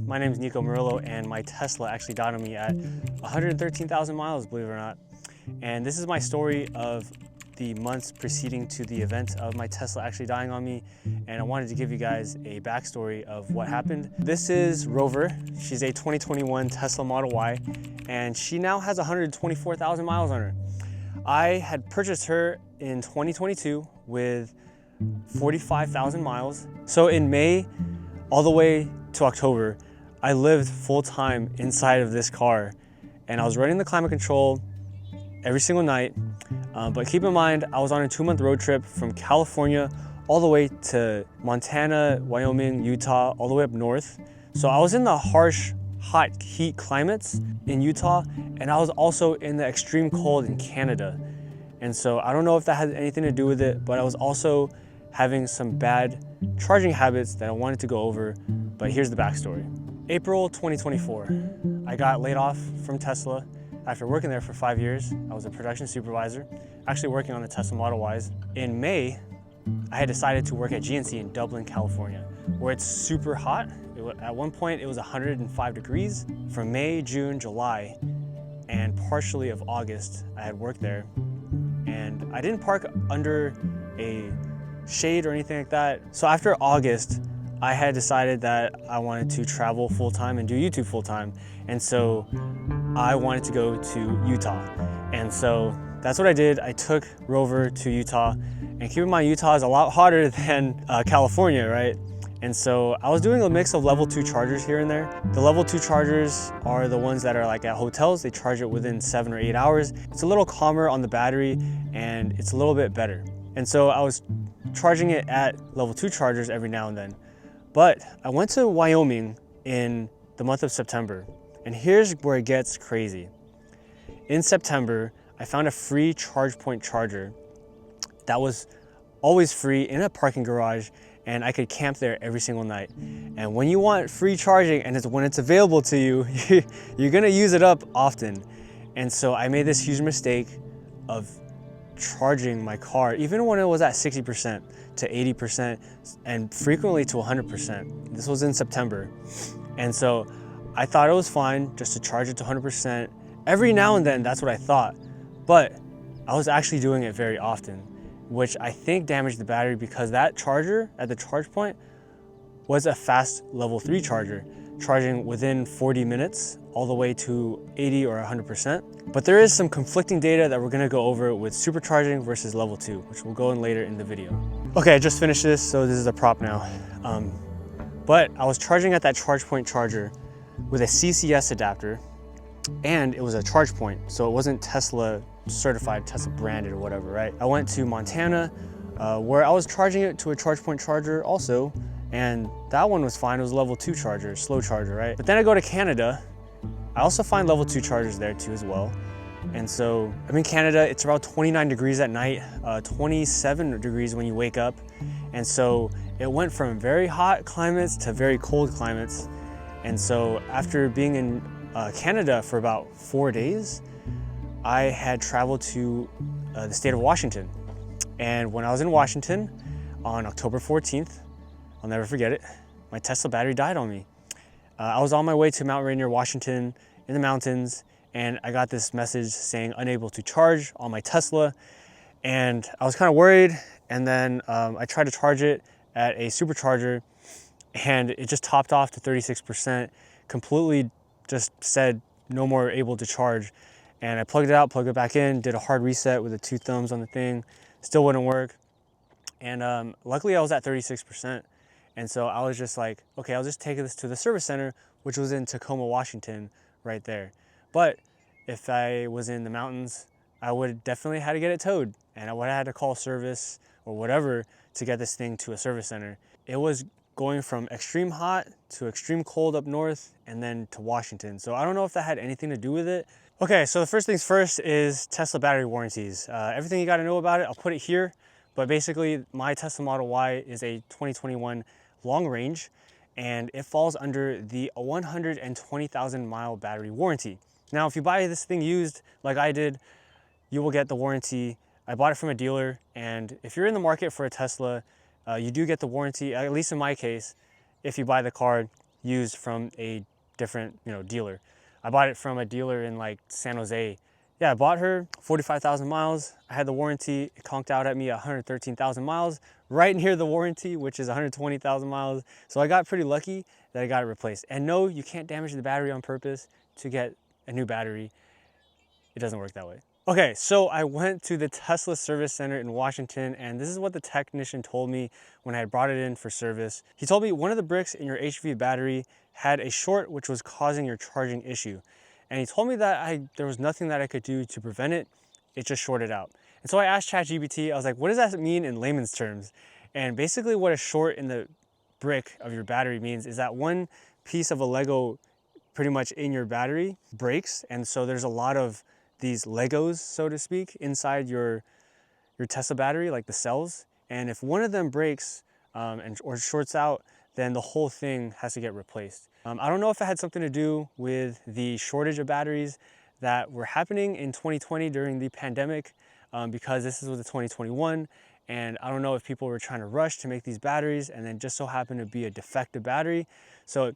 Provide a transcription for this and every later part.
my name is Nico Murillo, and my Tesla actually died on me at 113,000 miles, believe it or not. And this is my story of the months preceding to the event of my Tesla actually dying on me, and I wanted to give you guys a backstory of what happened. This is Rover. She's a 2021 Tesla Model Y, and she now has 124,000 miles on her. I had purchased her in 2022 with 45,000 miles. So in May all the way to October, I lived full time inside of this car, and I was running the climate control every single night. But keep in mind, I was on a 2-month road trip from California all the way to Montana, Wyoming, Utah, all the way up north. So I was in the harsh, hot heat climates in Utah, and I was also in the extreme cold in Canada. And so I don't know if that has anything to do with it, but I was also having some bad charging habits that I wanted to go over, but here's the backstory. April 2024, I got laid off from Tesla after working there for 5 years. I was a production supervisor, actually working on the Tesla Model Ys. In May, I had decided to work at GNC in Dublin, California, where it's super hot. At one point, it was 105 degrees. From May, June, July, and partially of August, I had worked there. And I didn't park under a shade or anything like that. So after August, I had decided that I wanted to travel full-time and do YouTube full-time. And so I wanted to go to Utah. And so that's what I did. I took Rover to Utah. And keep in mind, Utah is a lot hotter than California, right? And so I was doing a mix of level 2 chargers here and there. The level 2 chargers are the ones that are like at hotels. They charge it within 7 or 8 hours. It's a little calmer on the battery and it's a little bit better. And so I was charging it at level 2 chargers every now and then. But I went to Wyoming in the month of September, and here's where it gets crazy. In September, I found a free ChargePoint charger that was always free in a parking garage, and I could camp there every single night. And when you want free charging and when it's available to you, you're gonna use it up often. And so I made this huge mistake of charging my car, even when it was at 60% to 80% and frequently to 100%. This was in September. And so I thought it was fine just to charge it to 100%. Every now and then, that's what I thought. But I was actually doing it very often, which I think damaged the battery because that charger at the charge point was a fast level 3 charger, charging within 40 minutes all the way to 80 or 100%. But there is some conflicting data that we're gonna go over with supercharging versus level 2, which we'll go in later in the video. Okay, I just finished this, so this is a prop now. But I was charging at that ChargePoint charger with a CCS adapter, and it was a ChargePoint, so it wasn't Tesla certified, Tesla branded or whatever, right? I went to Montana, where I was charging it to a ChargePoint charger also, and that one was fine. It was a level 2 charger, slow charger, right? But then I go to Canada. I also find level 2 chargers there too as well. And so I'm in Canada, it's around 29 degrees at night, 27 degrees when you wake up. And so it went from very hot climates to very cold climates. And so after being in Canada for about 4 days, I had traveled to the state of Washington. And when I was in Washington on October 14th, I'll never forget it, my Tesla battery died on me. I was on my way to Mount Rainier, Washington in the mountains, and I got this message saying unable to charge on my Tesla. And I was kind of worried. And then I tried to charge it at a supercharger, and it just topped off to 36%, completely just said no more able to charge. And I plugged it out, plugged it back in, did a hard reset with the 2 thumbs on the thing, still wouldn't work. And luckily I was at 36%. And so I was just like, okay, I'll just take this to the service center, which was in Tacoma, Washington, right there. But if I was in the mountains, I would definitely had to get it towed, and I would have had to call service or whatever to get this thing to a service center. It was going from extreme hot to extreme cold up north and then to Washington. So I don't know if that had anything to do with it. Okay, so the first things first is Tesla battery warranties. Everything you gotta know about it, I'll put it here. But basically, my Tesla Model Y is a 2021 long range, and it falls under the 120,000 mile battery warranty. Now, if you buy this thing used like I did, you will get the warranty. I bought it from a dealer, and if you're in the market for a Tesla, you do get the warranty, at least in my case. If you buy the car, used from a different, dealer. I bought it from a dealer in like San Jose. Yeah, I bought her 45,000 miles. I had the warranty. It conked out at me 113,000 miles, right near the warranty, which is 120,000 miles. So I got pretty lucky that I got it replaced. And no, you can't damage the battery on purpose to get a new battery. It doesn't work that way. Okay, so I went to the Tesla service center in Washington, and this is what the technician told me when I had brought it in for service. He told me one of the bricks in your HV battery had a short, which was causing your charging issue. And he told me that there was nothing that I could do to prevent it. It just shorted out. And so I asked ChatGPT, I was like, what does that mean in layman's terms? And basically what a short in the brick of your battery means is that one piece of a Lego pretty much in your battery breaks. And so there's a lot of these Legos, so to speak, inside your Tesla battery, like the cells. And if one of them breaks or shorts out, then the whole thing has to get replaced. I don't know if it had something to do with the shortage of batteries that were happening in 2020 during the pandemic, because this was the 2021. And I don't know if people were trying to rush to make these batteries and then just so happened to be a defective battery. So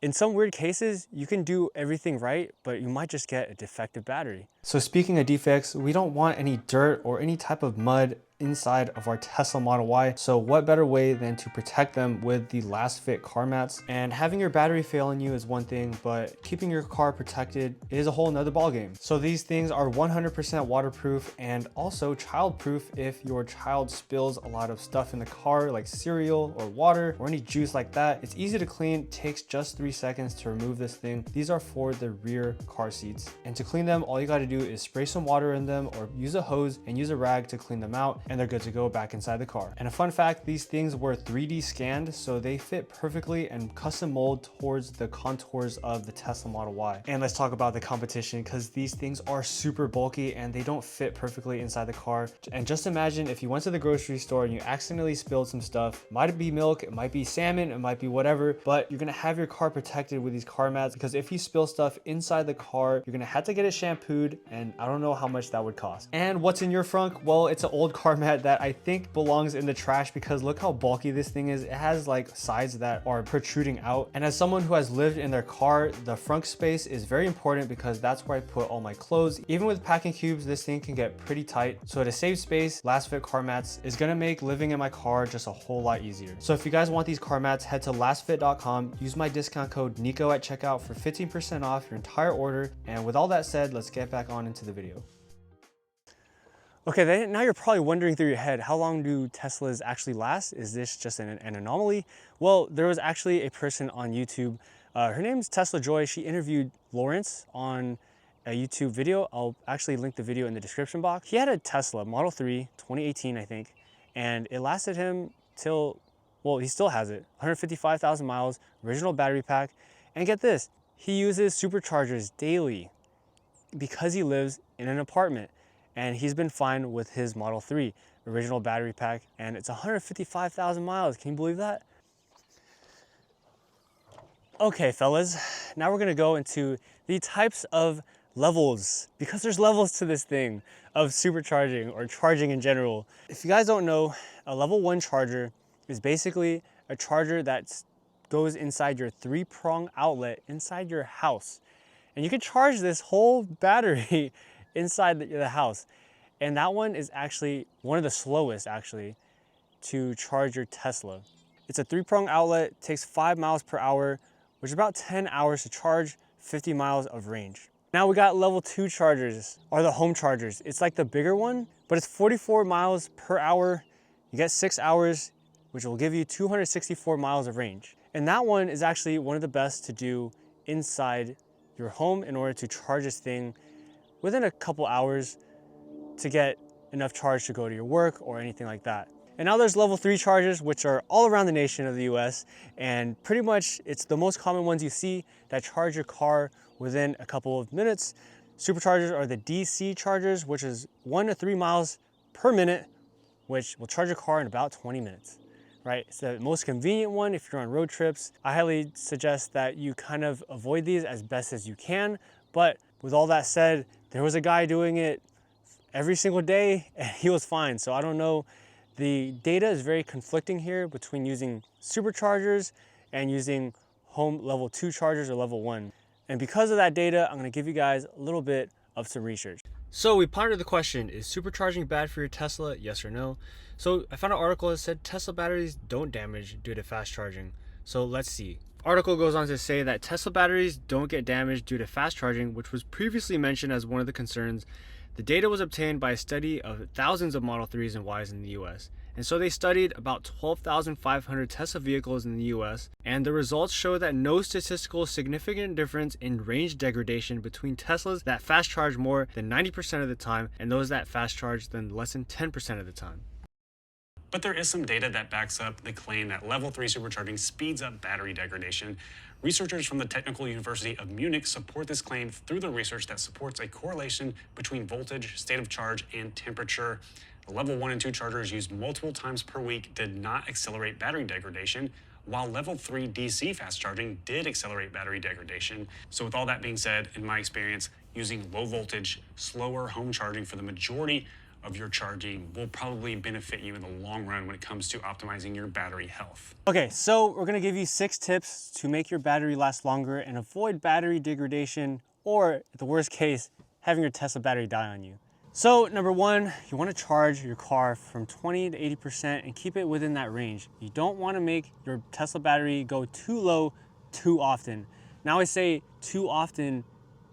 in some weird cases, you can do everything right, but you might just get a defective battery. So speaking of defects, we don't want any dirt or any type of mud inside of our Tesla Model Y. So what better way than to protect them with the last fit car mats? And having your battery fail on you is one thing, but keeping your car protected is a whole nother ballgame. So these things are 100% waterproof and also child-proof. If your child spills a lot of stuff in the car, like cereal or water or any juice like that, it's easy to clean. It takes just 3 seconds to remove this thing. These are for the rear car seats. And to clean them, all you gotta do is spray some water in them or use a hose and use a rag to clean them out, and they're good to go back inside the car. And a fun fact, these things were 3D scanned, so they fit perfectly and custom mold towards the contours of the Tesla Model Y. And let's talk about the competition, because these things are super bulky and they don't fit perfectly inside the car. And just imagine if you went to the grocery store and you accidentally spilled some stuff. It might be milk, it might be salmon, it might be whatever, but you're gonna have your car protected with these car mats, because if you spill stuff inside the car, you're gonna have to get it shampooed, and I don't know how much that would cost. And what's in your frunk? Well, it's an old car mat that I think belongs in the trash, because look how bulky this thing is. It has like sides that are protruding out. And as someone who has lived in their car, the frunk space is very important, because that's where I put all my clothes. Even with packing cubes, this thing can get pretty tight. So to save space, last fit car mats is gonna make living in my car just a whole lot easier. So if you guys want these car mats, head to lastfit.com, use my discount code NICO at checkout for 15% off your entire order. And with all that said, let's get back on into the video. Okay, now you're probably wondering through your head, how long do Teslas actually last? Is this just an anomaly? Well, there was actually a person on YouTube, her name's Tesla Joy. She interviewed Lawrence on a YouTube video. I'll actually link the video in the description box. He had a Tesla Model 3, 2018, I think, and it lasted him till, well, he still has it, 155,000 miles, original battery pack. And get this, he uses superchargers daily because he lives in an apartment. And he's been fine with his Model 3, original battery pack, and it's 155,000 miles. Can you believe that? Okay, fellas, now we're gonna go into the types of levels, because there's levels to this thing of supercharging or charging in general. If you guys don't know, a level 1 charger is basically a charger that goes inside your 3-prong outlet inside your house. And you can charge this whole battery inside the house. And that one is actually one of the slowest actually to charge your Tesla. It's a 3-prong outlet, takes 5 miles per hour, which is about 10 hours to charge, 50 miles of range. Now we got level 2 chargers, or the home chargers. It's like the bigger one, but it's 44 miles per hour. You get 6 hours, which will give you 264 miles of range. And that one is actually one of the best to do inside your home in order to charge this thing within a couple hours to get enough charge to go to your work or anything like that. And now there's level 3 chargers, which are all around the nation of the US, and pretty much it's the most common ones you see that charge your car within a couple of minutes. Superchargers are the DC chargers, which is 1 to 3 miles per minute, which will charge your car in about 20 minutes, right? It's the most convenient one if you're on road trips. I highly suggest that you kind of avoid these as best as you can, but with all that said, there was a guy doing it every single day and he was fine. So I don't know, the data is very conflicting here between using superchargers and using home level 2 chargers or level 1. And because of that data, I'm gonna give you guys a little bit of some research. So we pondered the question, is supercharging bad for your Tesla? Yes or no? So I found an article that said Tesla batteries don't damage due to fast charging. So let's see. Article goes on to say that Tesla batteries don't get damaged due to fast charging, which was previously mentioned as one of the concerns. The data was obtained by a study of thousands of Model 3s and Ys in the US. And so they studied about 12,500 Tesla vehicles in the US, and the results show that no statistical significant difference in range degradation between Teslas that fast charge more than 90% of the time and those that fast charge than less than 10% of the time. But there is some data that backs up the claim that level 3 supercharging speeds up battery degradation. Researchers from the Technical University of Munich support this claim through the research that supports a correlation between voltage, state of charge, and temperature. The level 1 and 2 chargers used multiple times per week did not accelerate battery degradation, while level 3 DC fast charging did accelerate battery degradation. So with all that being said, in my experience, using low voltage, slower home charging for the majority of your charging will probably benefit you in the long run when it comes to optimizing your battery health. Okay, so we're gonna give you 6 tips to make your battery last longer and avoid battery degradation, or the worst case, having your Tesla battery die on you. So number 1, you wanna charge your car from 20 to 80% and keep it within that range. You don't wanna make your Tesla battery go too low too often. Now I say too often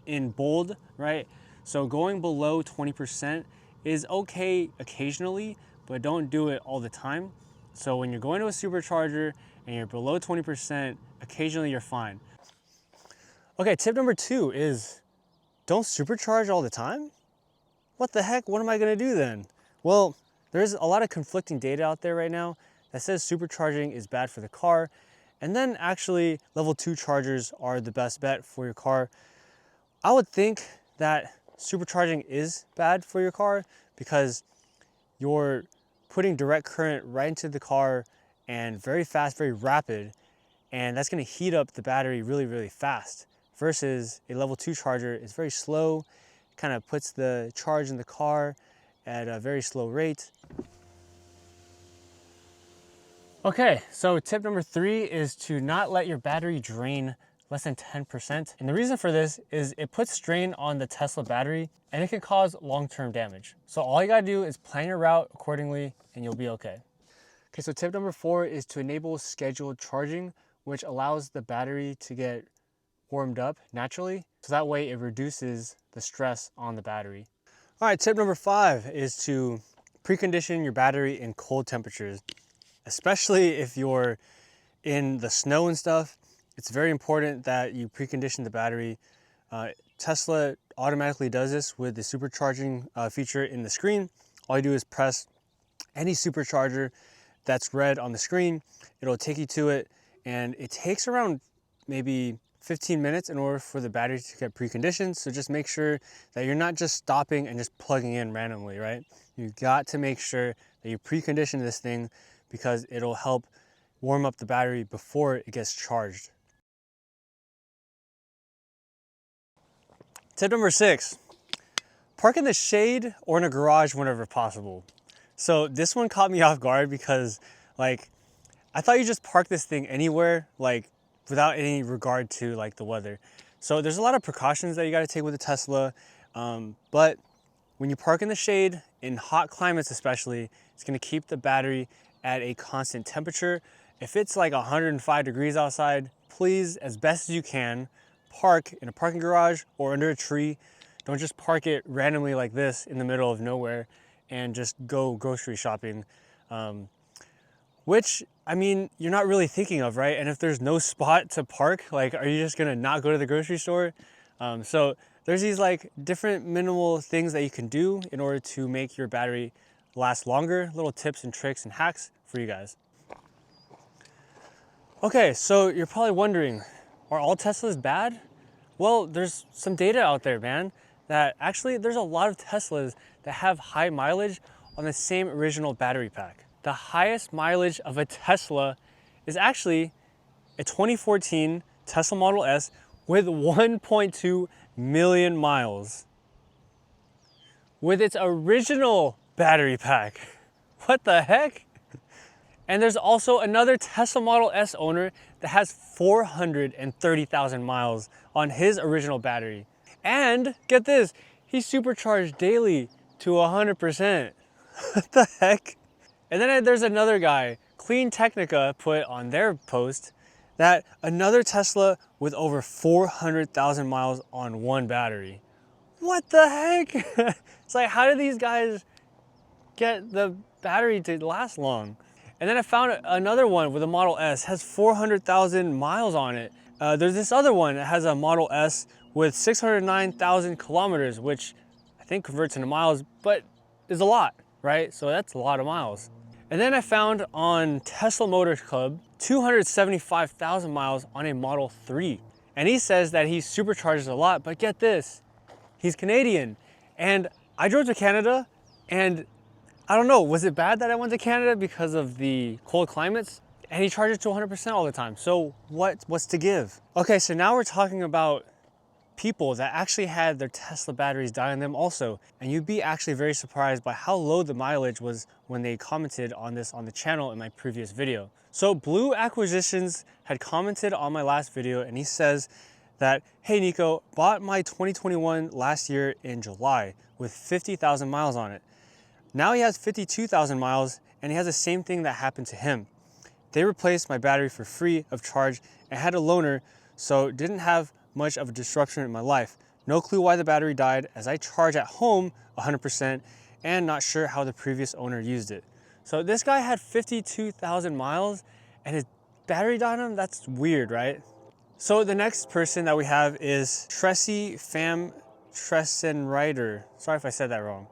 in bold, right? So going below 20% is okay occasionally, but don't do it all the time. So when you're going to a supercharger and you're below 20%, occasionally you're fine. Okay, tip number 2 is don't supercharge all the time. What the heck, what am I gonna do then? Well, there's a lot of conflicting data out there right now that says supercharging is bad for the car, and then actually level 2 chargers are the best bet for your car. I would think that supercharging is bad for your car because you're putting direct current right into the car and very fast, very rapid, and that's gonna heat up the battery really, really fast versus a level 2 charger is very slow, kind of puts the charge in the car at a very slow rate. Okay, so tip number 3 is to not let your battery drain less than 10%. And the reason for this is it puts strain on the Tesla battery and it can cause long-term damage. So all you gotta do is plan your route accordingly and you'll be okay. Okay, so tip number 4 is to enable scheduled charging, which allows the battery to get warmed up naturally. So that way it reduces the stress on the battery. All right, tip number 5 is to precondition your battery in cold temperatures, especially if you're in the snow and stuff. It's very important that you precondition the battery. Tesla automatically does this with the supercharging feature in the screen. All you do is press any supercharger that's red on the screen. It'll take you to it, and it takes around maybe 15 minutes in order for the battery to get preconditioned. So just make sure that you're not just stopping and just plugging in randomly, right? You got to make sure that you precondition this thing because it'll help warm up the battery before it gets charged. Tip number 6, park in the shade or in a garage whenever possible. So this one caught me off guard because like, I thought you just park this thing anywhere, like without any regard to like the weather. So there's a lot of precautions that you gotta take with the Tesla. But when you park in the shade, in hot climates especially, it's gonna keep the battery at a constant temperature. If it's like 105 degrees outside, please, as best as you can, park in a parking garage or under a tree. Don't just park it randomly like this in the middle of nowhere and just go grocery shopping. Which, I mean, you're not really thinking of, right? And if there's no spot to park, like, are you just gonna not go to the grocery store? So there's these like different minimal things that you can do in order to make your battery last longer, little tips and tricks and hacks for you guys. Okay, so you're probably wondering, are all Teslas bad? Well, there's some data out there, man, that actually there's a lot of Teslas that have high mileage on the same original battery pack. The highest mileage of a Tesla is actually a 2014 Tesla Model S with 1.2 million miles with its original battery pack. What the heck? And there's also another Tesla Model S owner that has 430,000 miles on his original battery. And get this, he's supercharged daily to 100%. What the heck? And then there's another guy, Clean Technica, put on their post that another Tesla with over 400,000 miles on one battery. What the heck? It's like, how do these guys get the battery to last long? And then I found another one with a Model S, has 400,000 miles on it. There's this other one that has a Model S with 609,000 kilometers, which I think converts into miles, but is a lot, right? So that's a lot of miles. And then I found on Tesla Motors Club, 275,000 miles on a Model 3. And he says that he supercharges a lot, but get this, he's Canadian. And I drove to Canada, and I don't know, was it bad that I went to Canada because of the cold climates? And he charges to 100% all the time. So what's to give? Okay, so now we're talking about people that actually had their Tesla batteries die on them also. And you'd be actually very surprised by how low the mileage was when they commented on this on the channel in my previous video. So Blue Acquisitions had commented on my last video, and he says that, hey Nico, bought my 2021 last year in July with 50,000 miles on it. Now he has 52,000 miles, and he has the same thing that happened to him. They replaced my battery for free of charge and had a loaner, so didn't have much of a disruption in my life. No clue why the battery died, as I charge at home 100% and not sure how the previous owner used it. So this guy had 52,000 miles and his battery died on him? That's weird, right? So the next person that we have is Tressie Fam Tressenreiter. Sorry if I said that wrong.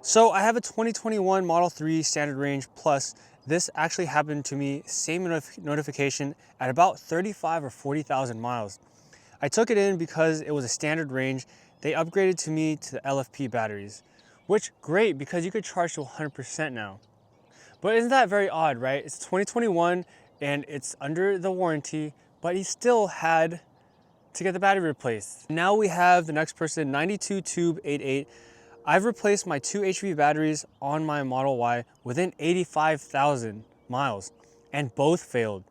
So I have a 2021 Model 3 Standard Range Plus. This actually happened to me, same notification, at about 35 or 40,000 miles. I took it in because it was a standard range. They upgraded to me to the LFP batteries, which great because you could charge to 100% now. But isn't that very odd, right? It's 2021 and it's under the warranty, but he still had to get the battery replaced. Now we have the next person, 92Tube88. I've replaced my 2 HV batteries on my Model Y within 85,000 miles and both failed.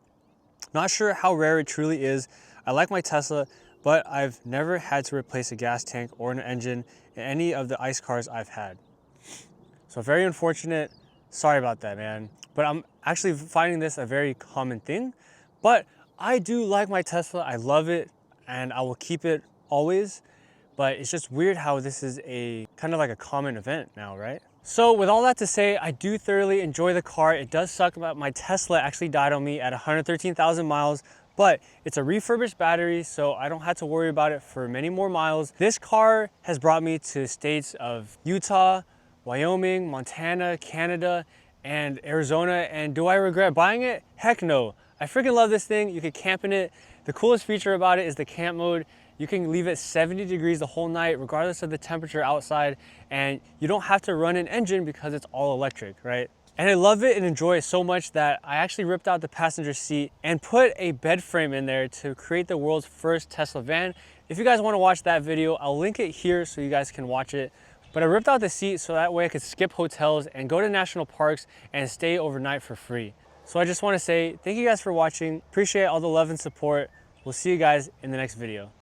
Not sure how rare it truly is. I like my Tesla, but I've never had to replace a gas tank or an engine in any of the ICE cars I've had. So very unfortunate. Sorry about that, man. But I'm actually finding this a very common thing. But I do like my Tesla. I love it and I will keep it always. But it's just weird how this is a kind of like a common event now, right? So with all that to say, I do thoroughly enjoy the car. It does suck about my Tesla actually died on me at 113,000 miles, but it's a refurbished battery, so I don't have to worry about it for many more miles. This car has brought me to states of Utah, Wyoming, Montana, Canada, and Arizona. And do I regret buying it? Heck no. I freaking love this thing. You could camp in it. The coolest feature about it is the camp mode. You can leave it 70 degrees the whole night, regardless of the temperature outside, and you don't have to run an engine because it's all electric, right? And I love it and enjoy it so much that I actually ripped out the passenger seat and put a bed frame in there to create the world's first Tesla van. If you guys want to watch that video, I'll link it here so you guys can watch it. But I ripped out the seat so that way I could skip hotels and go to national parks and stay overnight for free. So I just want to say thank you guys for watching. Appreciate all the love and support. We'll see you guys in the next video.